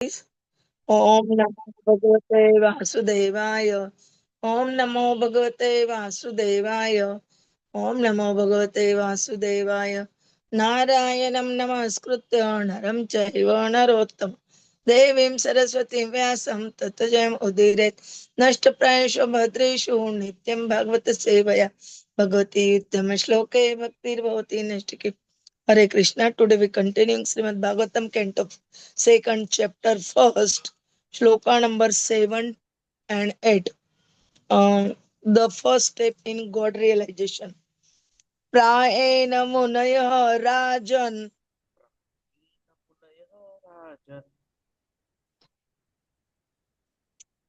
Om Namo Bhagavate Vasudevaya. Om Namo Bhagavate Vasudevaya. Om Namo Bhagavate Vasudevaya. Narayanam Namaskritya Naram Chaiva Narottam Devim Saraswatim Vyasam Tatajam Udiret Nashtaprayashu Bhadreshu Nityam Bhagavata Sevaya Bhagavati Uttama Shloke Bhaktir Bhavati Nashtaki. Hare Krishna. Today we continuing Śrīmad-Bhāgavatam, Canto 2nd, chapter 1st, shloka number 7 and 8. The first step in God realization. Prayena munaya rajan.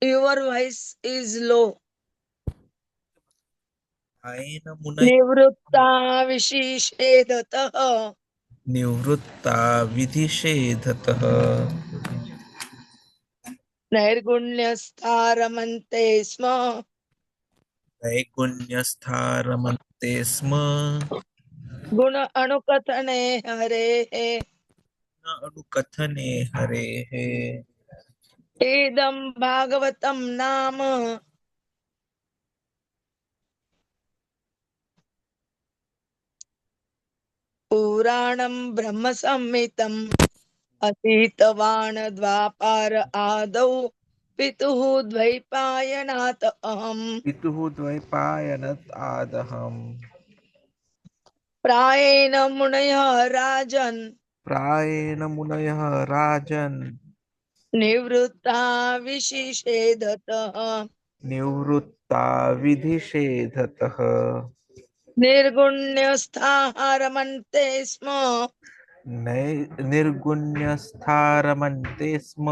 Your voice is low. Nivrutta vishishedataha. निवृत्ता विधिषेधतः Nairgunyastharamante sma. नैगुण्यस्थारमन्ते स्म Guna anukathane harehe. न अनुकथने हरेः Idam bhagavatam nama पुराणं ब्रह्म संहितं अतीतवान द्वापर आदौ पितुः द्वैपायनात् अहम् पितुः द्वैपायनत् आदहम् प्रायेण मुनयः राजन् प्रायेण मुनयः राजन् निवृत्ता विशिषेधतः निवृत्ता विधिषेधतः निर्गुण्यस्थाहारमन्ते स्म निर्गुण्यस्थारमन्ते स्म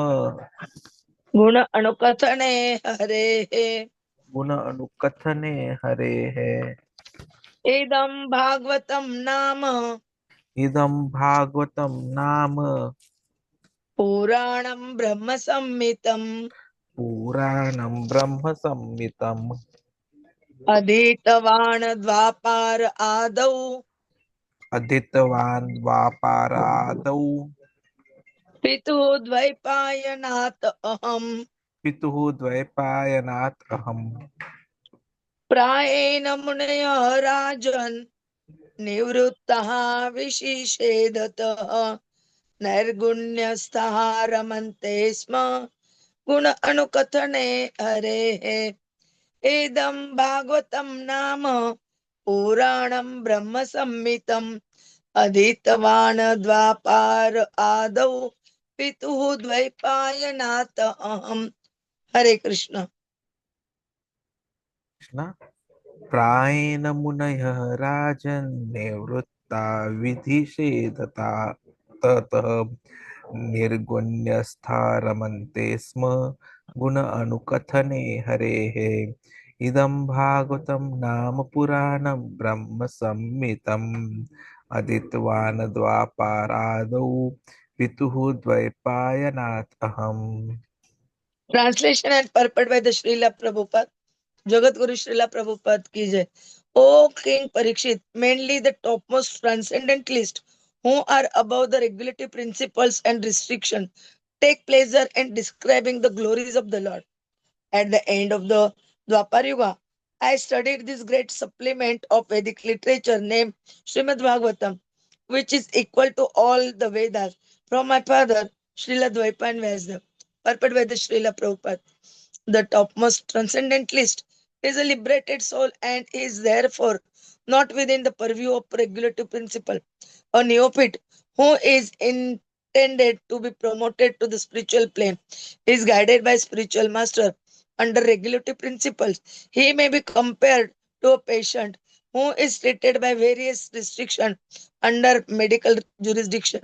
गुण अनुकथने हरेः गुण अनुकथने हरेः इदं भागवतं नाम इदं भागवतं नाम पुराणं ब्रह्म संहितम् पुराणं ब्रह्म संहितम् अधीतवान् द्वापार आदौ अधीतवान् द्वापारादौ पितुः द्वैपायनात् अहम् पितुः द्वैपायनात् अहम् प्रायेण मुनयः राजन् निवृत्तः विशिषेधतः नैर्गुण्यस्थः रमन्ते स्म गुण अनुकथने हरेः इदं भागवतं नाम पुराणं ब्रह्म संहितम् अधीतवान् द्वापार आदौ पितुः द्वैपायनात् अहम् हरे कृष्ण कृष्ण प्रायेण मुनयः राजन् निवृत्ता विधिषेधता ततः निर्गुण्यस्थारमन्ते स्म गुण अनुकथने हरेः इदं भागवतं नाम पुराणं ब्रह्म संहितम् अधीतवान् द्वापारादौ पितुः द्वैपायनात् अहम् Translation and purport by the Śrīla Prabhupada. Jagat Guru Śrīla Prabhupada ki jai. O King Parīkṣit, mainly the topmost transcendentalists who are above the regulative principles and restriction, take pleasure in describing the glories of the Lord. At the end of the Dvāpara-yuga, I studied this great supplement of Vedic literature named Śrīmad-Bhāgavatam, which is equal to all the Vedas, from my father, Śrīla Dvaipāyana Vyāsadeva, purported by the Śrīla Prabhupada. The topmost transcendentalist is a liberated soul and is therefore not within the purview of regulative principle. A neophyte who is intended to be promoted to the spiritual plane is guided by spiritual master under regulative principles. He may be compared to a patient who is treated by various restrictions under medical jurisdiction.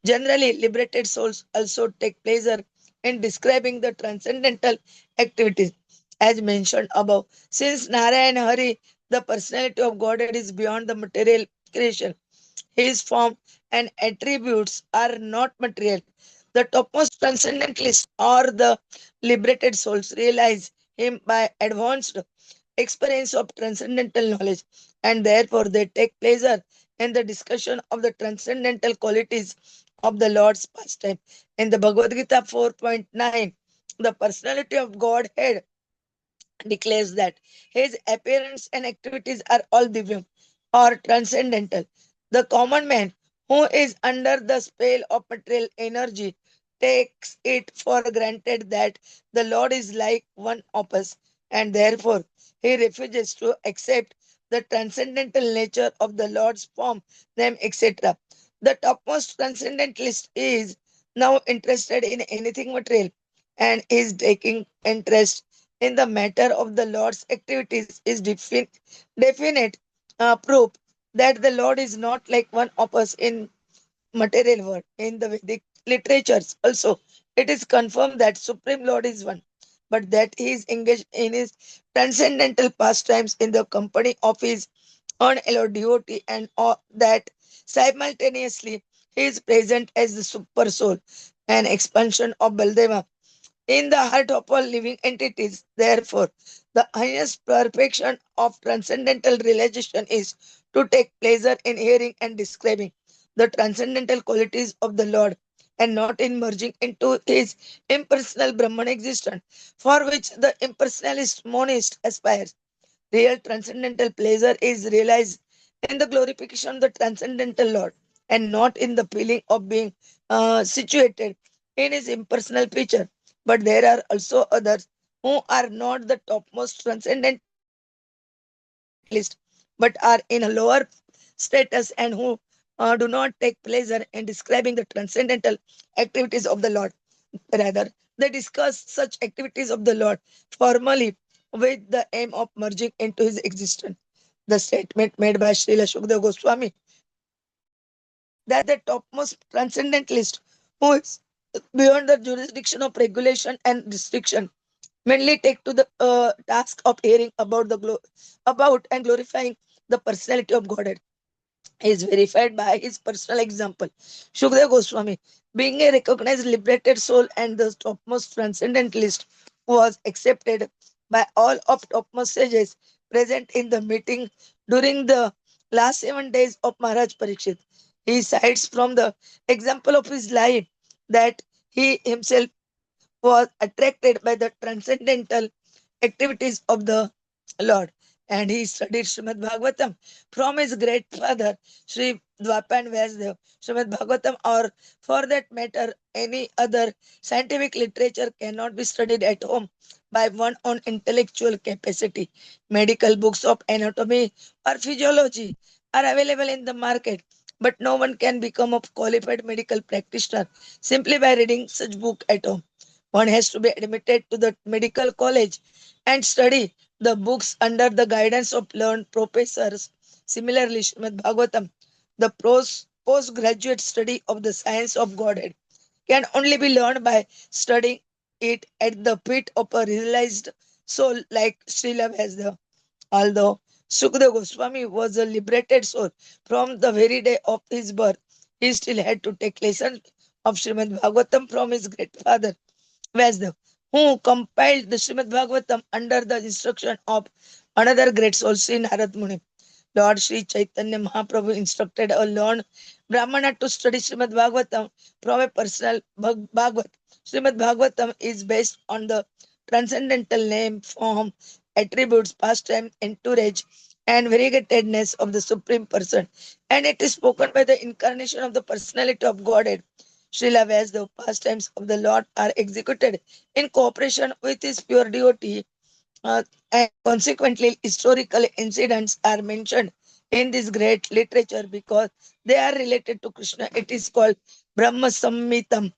Generally, liberated souls also take pleasure in describing the transcendental activities as mentioned above. Since Narayana Hari, the personality of Godhead is beyond the material creation, his form and attributes are not material. The topmost transcendentalists or the liberated souls realize him by advanced experience of transcendental knowledge, and therefore they take pleasure in the discussion of the transcendental qualities of the Lord's pastime. In the Bhagavad Gita 4.9, the personality of Godhead declares that his appearance and activities are all divyam or transcendental. The common man who is under the spell of material energy takes it for granted that the Lord is like one of us, and therefore he refuses to accept the transcendental nature of the Lord's form, name, etc. The topmost transcendentalist is now interested in anything material and is taking interest in the matter of the Lord's activities is definite proof that the Lord is not like one of us in material world. In the Vedic literatures also, it is confirmed that Supreme Lord is one, but that he is engaged in his transcendental pastimes in the company of his unalloyed devotee, and that simultaneously he is present as the super soul, an expansion of Baldeva in the heart of all living entities. Therefore, the highest perfection of transcendental realization is to take pleasure in hearing and describing the transcendental qualities of the Lord, and not in merging into his impersonal Brahman existence, for which the impersonalist monist aspires. Real transcendental pleasure is realized in the glorification of the transcendental Lord, and not in the feeling of being situated in his impersonal picture. But there are also others who are not the topmost transcendentalist, but are in a lower status, and who do not take pleasure in describing the transcendental activities of the Lord. Rather, they discuss such activities of the Lord formally with the aim of merging into his existence. The statement made by Srila Shukdev Goswami that the topmost transcendentalist, who is beyond the jurisdiction of regulation and restriction, mainly take to the task of hearing about about and glorifying the personality of Godhead, is verified by his personal example. Shukdev Goswami, being a recognized liberated soul and the topmost transcendentalist, was accepted by all of topmost sages present in the meeting during the last 7 days of Maharaj Parīkṣit. He cites from the example of his life that he himself was attracted by the transcendental activities of the Lord, and he studied Śrīmad-Bhāgavatam from his great father, Sri Dvaipāyana Vyāsadeva. Śrīmad-Bhāgavatam, or for that matter, any other scientific literature, cannot be studied at home by one on intellectual capacity. Medical books of anatomy or physiology are available in the market, but no one can become a qualified medical practitioner simply by reading such book at home. One has to be admitted to the medical college and study the books under the guidance of learned professors. Similarly, Srimad Bhagavatam, the postgraduate study of the science of Godhead, can only be learned by studying it at the feet of a realized soul like Śrīla Vyāsadeva. Although Sukadeva Goswami was a liberated soul from the very day of his birth, he still had to take lessons of Srimad Bhagavatam from his great father Vyāsadeva, who compiled the Śrīmad Bhagavatam under the instruction of another great soul, Sri Narad Muni. Lord Sri Chaitanya Mahaprabhu instructed a learned Brahmana to study Śrīmad Bhagavatam from a personal Bhagavat. Śrīmad Bhagavatam is based on the transcendental name, form, attributes, pastime, entourage, and variegatedness of the Supreme Person, and it is spoken by the incarnation of the personality of Godhead. Srila Vyāsadeva, pastimes of the Lord are executed in cooperation with his pure devotee, and consequently, historical incidents are mentioned in this great literature because they are related to Krishna. It is called Brahma Samhitam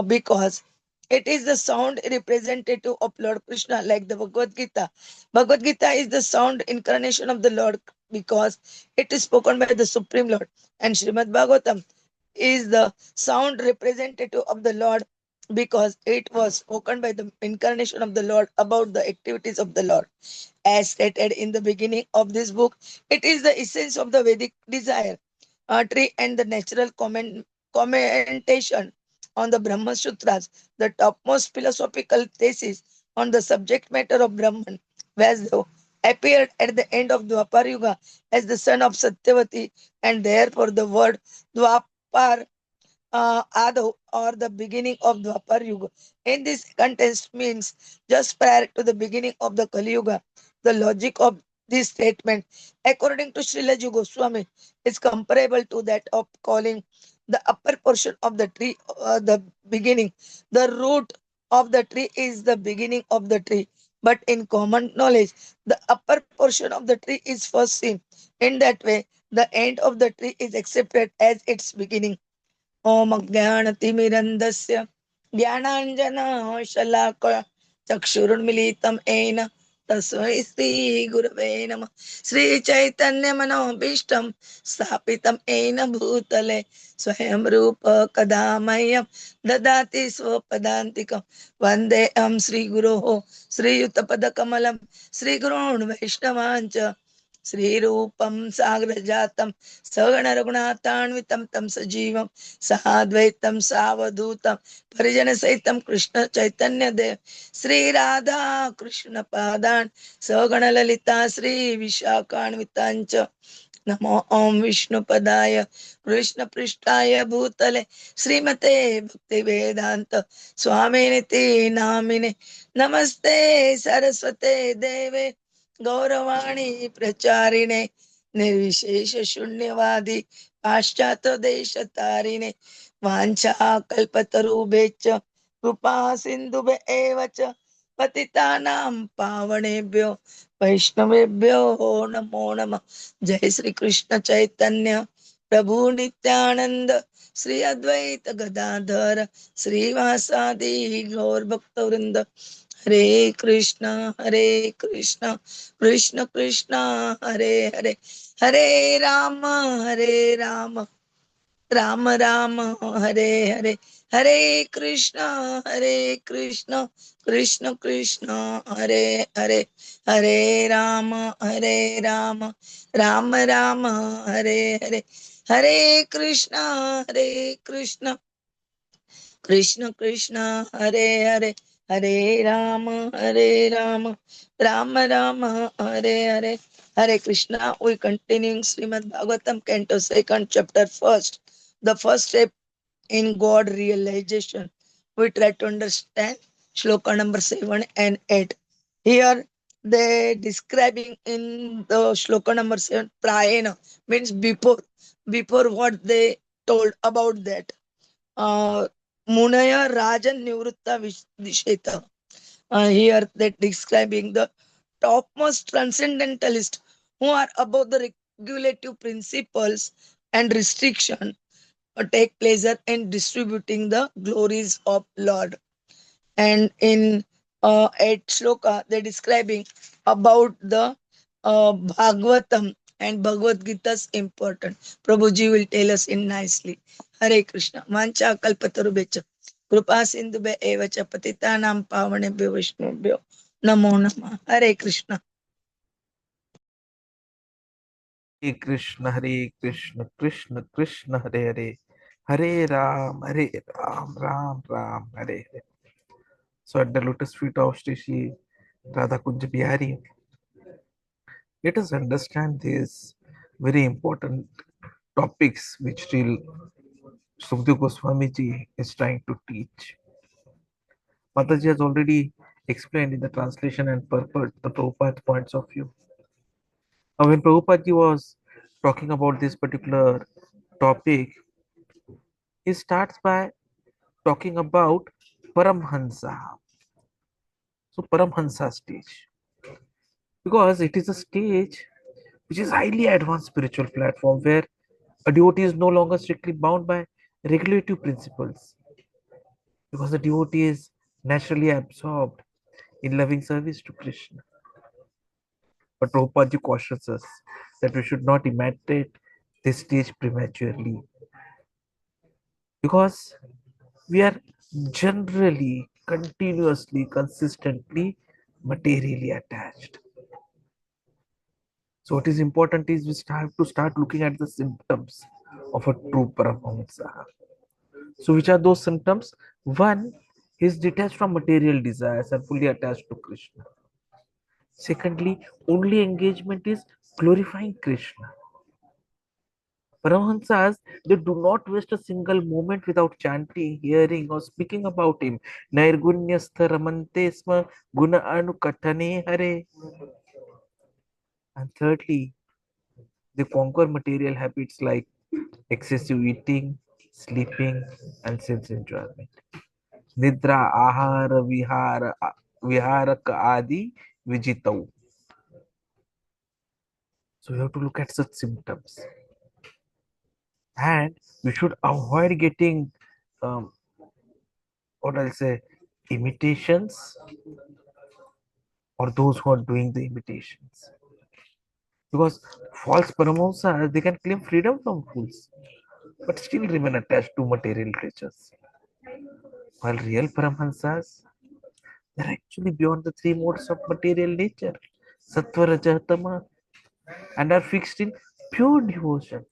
because it is the sound representative of Lord Krishna, like the Bhagavad Gita. Bhagavad Gita is the sound incarnation of the Lord because it is spoken by the Supreme Lord, and Srimad Bhagavatam is the sound representative of the Lord because it was spoken by the incarnation of the Lord about the activities of the Lord. As stated in the beginning of this book, it is the essence of the Vedic desire, tree, and the natural commentation on the Brahma Sutras, the topmost philosophical thesis on the subject matter of Brahman, Vyāsadeva appeared at the end of Dvāpara-yuga as the son of Satyavati, and therefore the word Dvāpara Ado, or the beginning of Dvāpara-yuga. In this context means just prior to the beginning of the Kali Yuga. The logic of this statement, according to Śrīla Goswami, is comparable to that of calling the upper portion of the tree the beginning. The root of the tree is the beginning of the tree. But in common knowledge, the upper portion of the tree is first seen. In that way, the end of the tree is accepted as its beginning. ॐ अज्ञानतिमिरन्धस्य ज्ञानाञ्जनशलाकया चक्षुरुन्मीलितं येन तस्मै श्रीगुरवे नमः श्रीचैतन्यमनोभीष्टं स्थापितं येन भूतले स्वयं रूप कदा मह्यं ददाति स्वपदान्तिकं वन्देऽहं श्रीगुरोः श्रीयुतपदकमलं श्रीगुरोन् वैष्णवाञ्च श्रीरूपं साग्रजातं सगणरघुनाथान्वितं तं सजीवं सहाद्वैतं सावधूतं परिजनसहितं कृष्ण चैतन्यदेव श्रीराधा कृष्ण पादान् सगणललिता श्रीविशाखान्विताञ्च नमो ॐ विष्णुपदाय कृष्णपृष्ठाय भूतले श्रीमते भक्तिवेदान्त स्वामिनिति नामिने नमस्ते सरस्वते देवे गौरवाणी प्रचारिणे निर्विशेष शून्यवादी पाश्चात्य देश तारिणे वाञ्छा कल्पतरुभ्यश्च कृपा सिन्धुभ्य एव च पतितानां पावनेभ्यो वैष्णवेभ्यो नमो नमः। जय श्री कृष्ण चैतन्य प्रभु नित्यानंद श्री अद्वैत गदाधर श्रीवासादि गौर भक्तवृंद हरे Krishna Krishna Krishna Hare Hare Hare Ram Ram Ram Hare Hare Hare Krishna Krishna Krishna Hare Hare Hare Ram Ram Ram Hare Hare Hare Krishna Krishna Krishna Krishna Hare Hare Hare Ram Ram Ram Hare Hare Hare Krishna. We continuing Śrīmad-Bhāgavatam canto second chapter first, the first step in God realization. We try to understand shloka number 7 and 8. Here they describing in the shloka number 7 prayena means before what they told about that. Munaya Rajan Nivritta Disheta. Here they describing the topmost transcendentalists who are above the regulative principles and restriction take pleasure in distributing the glories of Lord. And in 8 shloka, they're describing about the Bhagavatam and Bhagavad Gita's important. Prabhuji will tell us in nicely. Hare Krishna. Mancha kalpatarubhecha. Krupa sindhubhe evacha patitanam pavanebhyo vishnubhyo. Namo Namah. Hare Krishna. Hare Krishna, Krishna Krishna, Hare Hare, Hare Ram, Ram Ram, Hare Hare. So at the lotus feet of Shri Radha Kunja Bihari, let us understand these very important topics which Sri Sukdev Goswami ji is trying to teach. Mataji has already explained in the translation and purport the Prabhupada points of view. Now, when Prabhupada ji was talking about this particular topic, he starts by talking about Paramahaṁsa. So, Paramahaṁsa stage, because it is a stage which is highly advanced spiritual platform where a devotee is no longer strictly bound by regulative principles, because the devotee is naturally absorbed in loving service to Krishna. But Prabhupada ji cautions us that we should not imitate this stage prematurely, because we are generally, continuously, consistently materially attached. So what is important is we have to start looking at the symptoms of a true Paramahamsa. So which are those symptoms? One, he is detached from material desires and fully attached to Krishna. Secondly, only engagement is glorifying Krishna. Paramahamsas, they do not waste a single moment without chanting, hearing, or speaking about him. Nairgunyastha ramante sma guna anukatane hare. And thirdly, they conquer material habits like excessive eating, sleeping, and sense enjoyment. Nidra, ahara, viharaka adi vijitau. So you have to look at such symptoms. And we should avoid getting, um, what I'll say, imitations or those who are doing the imitations. Because false Paramahamsas, they can claim freedom from fools, but still remain attached to material creatures. While real Paramahamsas, they're actually beyond the three modes of material nature, Sattva, Raja, Tama, and are fixed in pure devotion.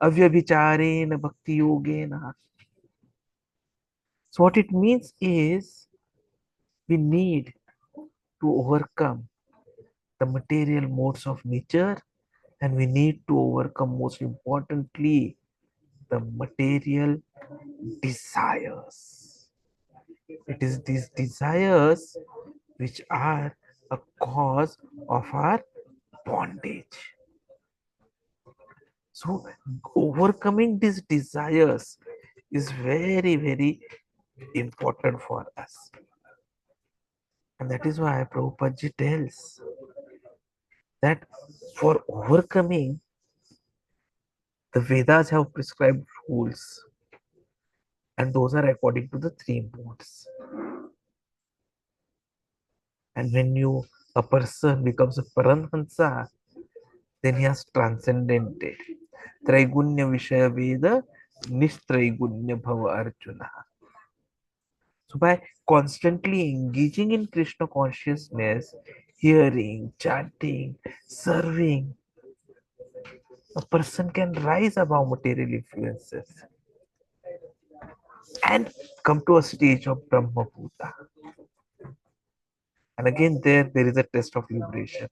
Avyabhicharena bhakti yogena. So what it means is we need to overcome the material modes of nature, and we need to overcome, most importantly, the material desires. It is these desires which are a cause of our bondage. So overcoming these desires is very, very important for us. And that is why Prabhupada ji tells that for overcoming, the Vedas have prescribed rules, and those are according to the three modes. And when a person becomes a Paramhansa, then he has transcendented. Traigunya Vishaya Veda, Nistraigunya Bhava Arjuna. So by constantly engaging in Krishna consciousness, hearing, chanting, serving, a person can rise above material influences and come to a stage of Brahma Bhuta. And again, there is a test of liberation.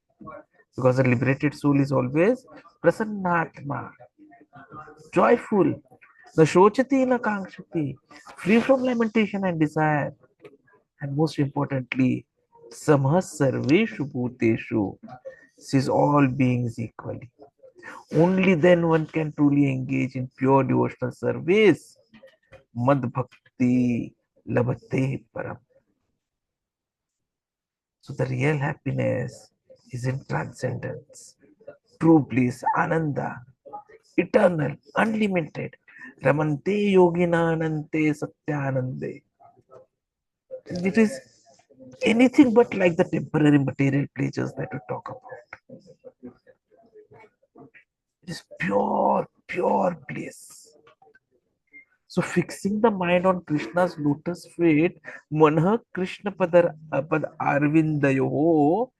Because a liberated soul is always prasannatma, joyful, the shochati na kankshati, free from lamentation and desire. And most importantly, samah sarveshu bhuteshu, sees all beings equally. Only then one can truly engage in pure devotional service. Mad bhakti labhate param. So the real happiness is in transcendence, true bliss, ananda, eternal, unlimited. Ramante yoginanante satyanande. It is anything but like the temporary material pleasures that we talk about. It is pure, pure bliss. So fixing the mind on Krishna's lotus feet, manha Krishna pad arvindayo,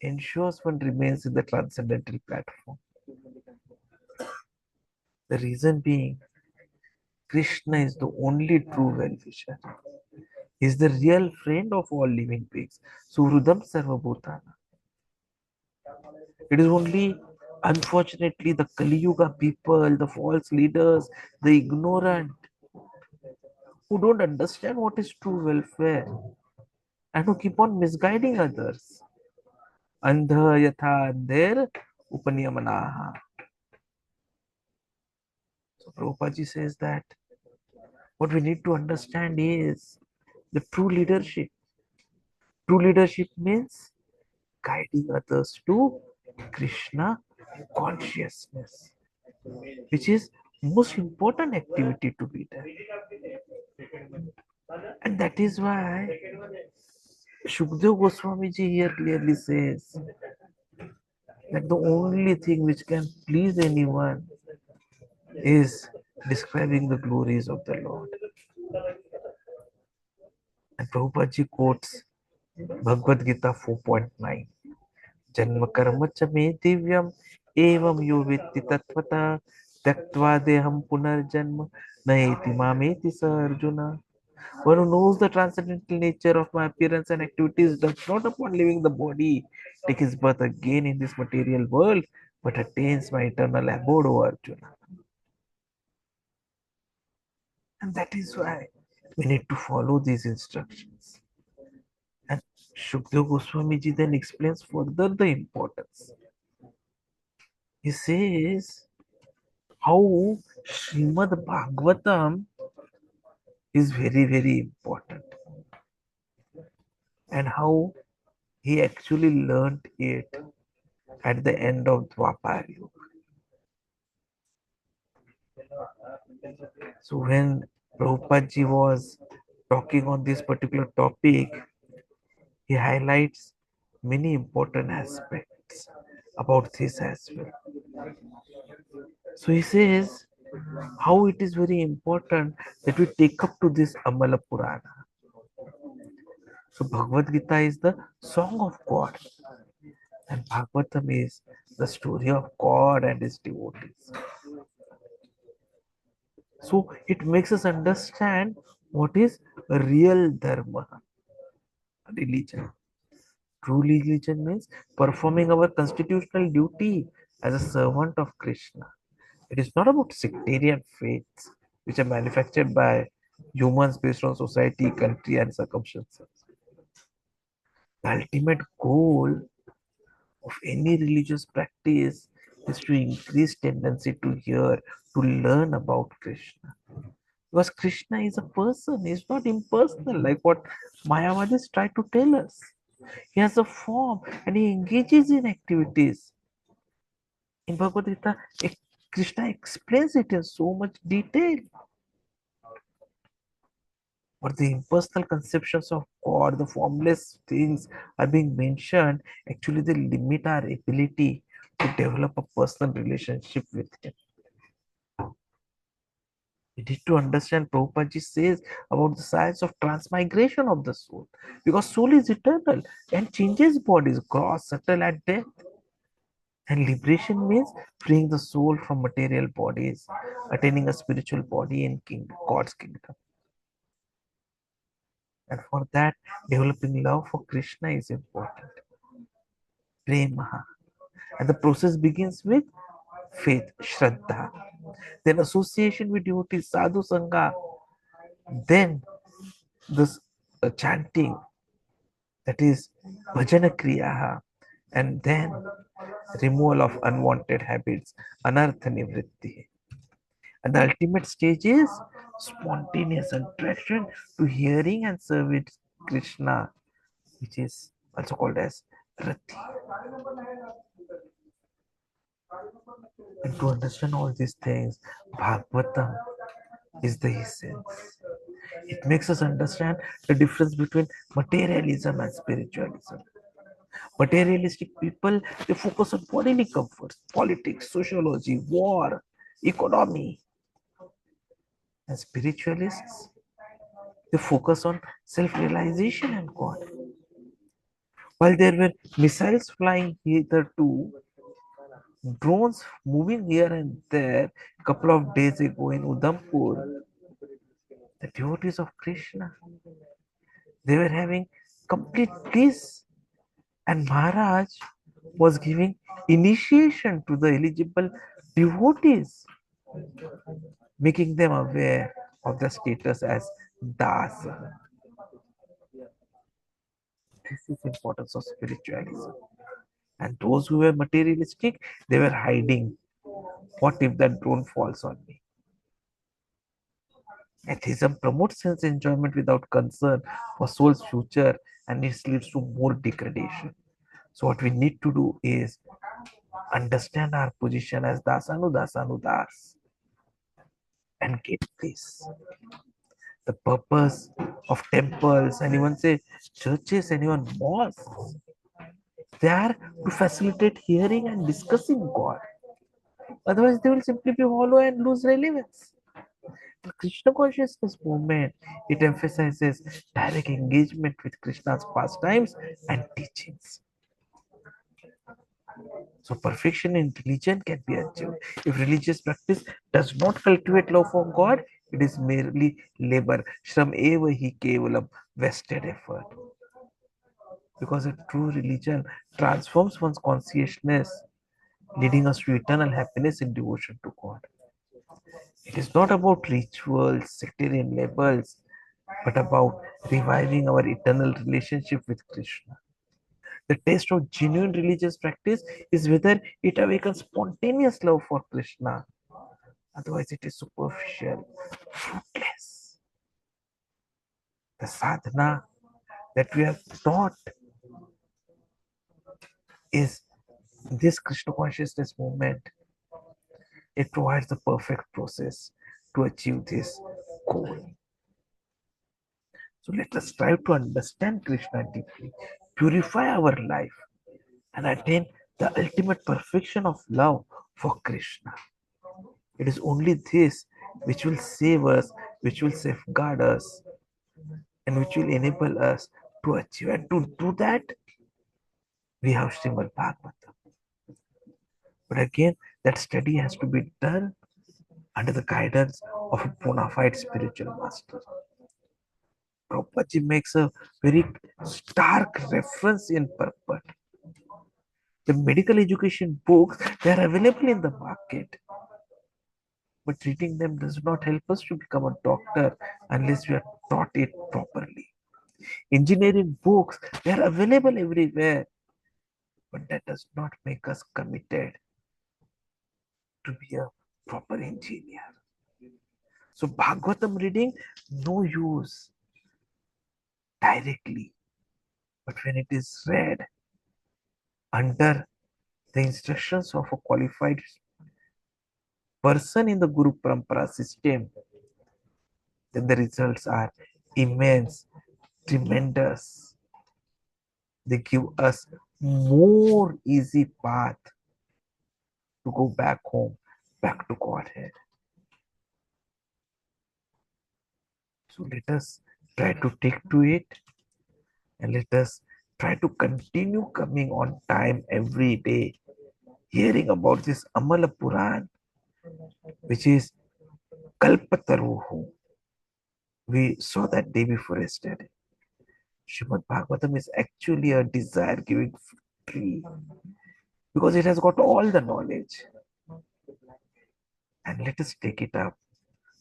ensures one remains in the transcendental platform. The reason being, Krishna is the only true well-wisher. He is the real friend of all living beings. Suhrudam Sarvabhutana. It is only, unfortunately, the Kali Yuga people, the false leaders, the ignorant, who don't understand what is true welfare and who keep on misguiding others. Andha yatha andher upaniyamanaha. So Prabhupada says that what we need to understand is the true leadership. True leadership means guiding others to Krishna consciousness, which is most important activity to be done. And that is why Shukdev Goswami ji here clearly says that the only thing which can please anyone is describing the glories of the Lord. And Prabhupada ji quotes Bhagavad Gita 4.9. Janma karma cha me divyam evam yo vitti tatvata tyaktva deham punarjanma naeti mameti sa Arjuna. One who knows the transcendental nature of my appearance and activities does not, upon leaving the body, take his birth again in this material world, but attains my eternal abode, O Arjuna. And that is why we need to follow these instructions. And Shukdev Goswami ji then explains further the importance. He says how Śrīmad-Bhāgavatam is very, very important, and how he actually learnt it at the end of Dvāpara-yuga. So when Prabhupada ji was talking on this particular topic, he highlights many important aspects about this as well. So he says how it is very important that we take up to this Amala Purana. So Bhagavad Gita is the song of God, and Bhagavatam is the story of God and his devotees. So it makes us understand what is real dharma, religion. True religion means performing our constitutional duty as a servant of Krishna. It is not about sectarian faiths which are manufactured by humans based on society, country, and circumstances. The ultimate goal of any religious practice is to increase tendency to hear, to learn about Krishna. Because Krishna is a person, he's not impersonal like what Mayavadis try to tell us. He has a form and he engages in activities. In Bhagavad Gita, Krishna explains it in so much detail. But the impersonal conceptions of God, the formless things are being mentioned, actually they limit our ability to develop a personal relationship with Him. We need to understand Prabhupada ji says about the science of transmigration of the soul. Because soul is eternal and changes bodies, gross, subtle at death. And liberation means freeing the soul from material bodies, attaining a spiritual body in God's kingdom. And for that, developing love for Krishna is important. Prema. And the process begins with faith, Shraddha. Then association with devotees, Sadhu Sangha. Then this chanting, that is Bhajana Kriya. And then removal of unwanted habits, Anartha Nivritti. And the ultimate stage is spontaneous attraction to hearing and serving Krishna, which is also called as Rati. And to understand all these things, Bhagavatam is the essence. It makes us understand the difference between materialism and spiritualism. Materialistic people, they focus on bodily comforts, politics, sociology, war, economy. And spiritualists, they focus on self-realization and God. While there were missiles flying hitherto, drones moving here and there, a couple of days ago in Udhampur, the devotees of Krishna, they were having complete peace, and Maharaj was giving initiation to the eligible devotees, making them aware of the status as dasa. This is the importance of spiritualism. And those who were materialistic, they were hiding. What if that drone falls on me? Atheism promotes sense enjoyment without concern for soul's future, and it leads to more degradation. So what we need to do is understand our position as dasanu dasanu das and get this. The purpose of temples and even say churches and even mosques, they are to facilitate hearing and discussing God. Otherwise, they will simply be hollow and lose relevance. The Krishna consciousness movement, it emphasizes direct engagement with Krishna's pastimes and teachings. So perfection in religion can be achieved. If religious practice does not cultivate love for God, it is merely labor. Shram eva hi kevalam, wasted effort. Because a true religion transforms one's consciousness leading us to eternal happiness and devotion to God. It is not about rituals, sectarian labels, but about reviving our eternal relationship with Krishna. The test of genuine religious practice is whether it awakens spontaneous love for Krishna. Otherwise, it is superficial, fruitless. The sadhana that we are taught is this Krishna consciousness movement. It provides the perfect process to achieve this goal. So let us strive to understand Krishna deeply, purify our life, and attain the ultimate perfection of love for Krishna. It is only this which will save us, which will safeguard us, and which will enable us to achieve. And to do that, we have Śrīmad-Bhāgavatam. But again, that study has to be done under the guidance of a bona fide spiritual master. Prabhupada makes a very stark reference in purport. The medical education books, they are available in the market, but reading them does not help us to become a doctor unless we are taught it properly. Engineering books, they are available everywhere, but that does not make us committed to be a proper engineer. So Bhagavatam reading, no use directly, but when it is read under the instructions of a qualified person in the Guru Parampara system, then the results are immense, tremendous. They give us more easy path to go back home, back to Godhead. So let us try to take to it, and let us try to continue coming on time every day, hearing about this Amala Puran, which is Kalpataruhu. We saw that day before yesterday. Śrīmad-Bhāgavatam is actually a desire giving tree because it has got all the knowledge. And let us take it up.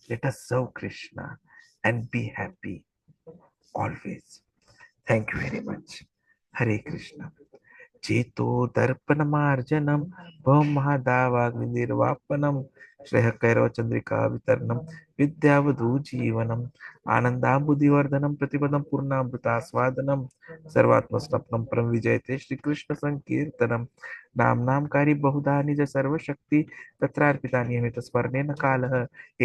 Let us serve Krishna and be happy always. Thank you very much. Hare Krishna. चेतो दर्पणमार्जनम भवमहादावाग्निर्वापनम श्रेय कैरव चंद्रिका वितरणम विद्यावधू जीवनम आनंदाबुधिवर्धनम प्रतिपदम पूर्णामृतास्वादनम सर्वात्मस्वप्नम परम विजयते श्री कृष्ण संकीर्तनम नाम नामकारी बहुधा निज सर्वशक्ति तत्रार्पिता नियमित स्मरणेन कालः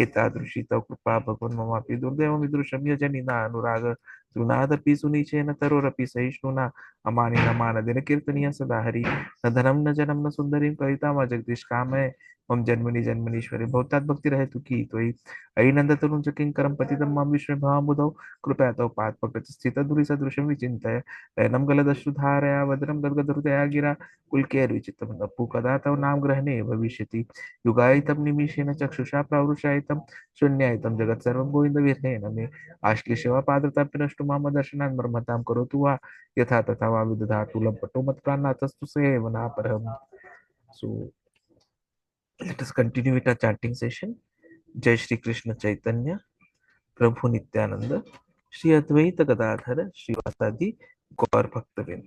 एतादृशी तव कृपा भगवन् ममापि दुर्दैवं विदृशं यजनिना अनुराग सुनादपि सुनीचेन तरोरपि सहिष्णुना अमानिना मानदेन कीर्तनीय सदा हरि न धनम न जनम न सुंदरीं कविता मा जगदीश कामय मम जन्मनि जन्मनीश्वरी भवतात भक्ति रहे तुकी त्वयि अयिनंद तरुण च किंकरं पतितं मां विष्णु भावमुदौ कृपया तव पाद पकड़ स्थित दूरी सदृशं विचिन्तय नयनं गलदश्रुधारया वदनं गद्गदहृदया गिरा पुलकेर्विचित्तं नप्पु कदा तव नाम ग्रहणे भविष्यति युगायितं निमिषेण चक्षुषा प्रवृषायितं शून्यायितं जगत् सर्वं गोविन्द विह्नेन मे आश्लेषवा पादतापि नष्टु माम दर्शनान् ब्रह्मतां करोतु वा यथा तथा वा विदधातु लम्पटो मत्प्राणातस्तु सेवनापरम्. So let us continue with our chanting session. Jai Shri Krishna Chaitanya Prabhu Nityananda Shri Advaita Gadadhara Shri Vasadi Gaur Bhaktavind.